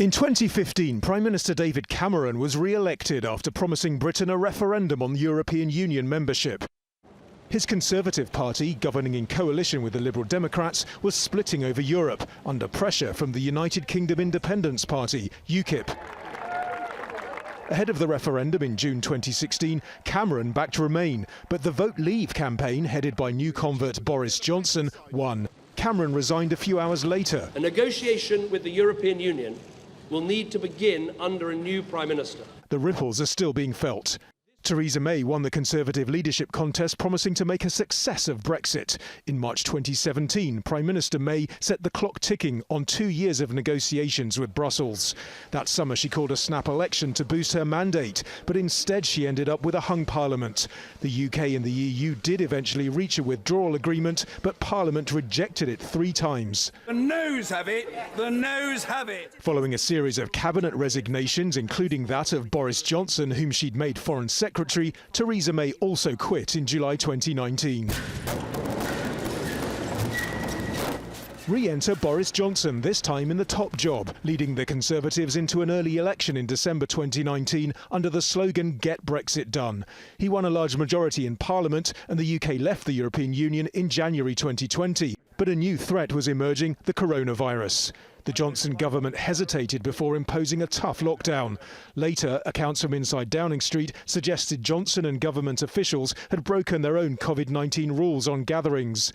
In 2015, Prime Minister David Cameron was re-elected after promising Britain a referendum on European Union membership. His Conservative Party, governing in coalition with the Liberal Democrats, was splitting over Europe under pressure from the United Kingdom Independence Party, UKIP. Ahead of the referendum in June 2016, Cameron backed Remain, but the Vote Leave campaign, headed by new convert Boris Johnson, won. Cameron resigned a few hours later. A negotiation with the European Union will need to begin under a new Prime Minister. The ripples are still being felt. Theresa May won the Conservative leadership contest, promising to make a success of Brexit. In March 2017, Prime Minister May set the clock ticking on 2 years of negotiations with Brussels. That summer she called a snap election to boost her mandate, but instead she ended up with a hung parliament. The UK and the EU did eventually reach a withdrawal agreement, but Parliament rejected it 3 times. The noes have it, the noes have it. Following a series of cabinet resignations, including that of Boris Johnson, whom she'd made Foreign Secretary, Theresa May also quit in July 2019. Re-enter Boris Johnson, this time in the top job, leading the Conservatives into an early election in December 2019 under the slogan "Get Brexit Done." He won a large majority in Parliament, and the UK left the European Union in January 2020. But a new threat was emerging: the coronavirus. The Johnson government hesitated before imposing a tough lockdown. Later, accounts from inside Downing Street suggested Johnson and government officials had broken their own COVID-19 rules on gatherings.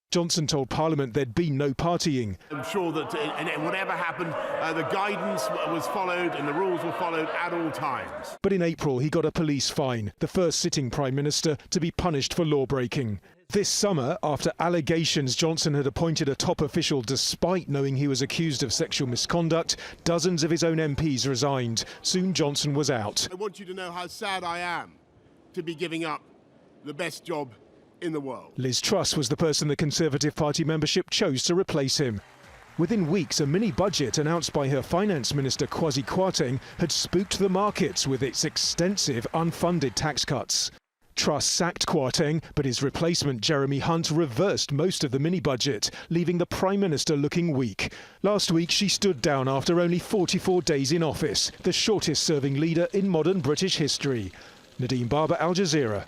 Johnson told Parliament there'd been no partying. I'm sure that whatever happened, the guidance was followed and the rules were followed at all times. But in April, he got a police fine, the first sitting Prime Minister to be punished for law-breaking. This summer, after allegations Johnson had appointed a top official despite knowing he was accused of sexual misconduct, dozens of his own MPs resigned. Soon Johnson was out. I want you to know how sad I am to be giving up the best job in the world. Liz Truss was the person the Conservative Party membership chose to replace him. Within weeks, a mini-budget announced by her Finance Minister Kwasi Kwarteng had spooked the markets with its extensive unfunded tax cuts. Truss sacked Kwarteng, but his replacement Jeremy Hunt reversed most of the mini-budget, leaving the Prime Minister looking weak. Last week she stood down after only 44 days in office, the shortest-serving leader in modern British history. Nadeem Barber, Al Jazeera.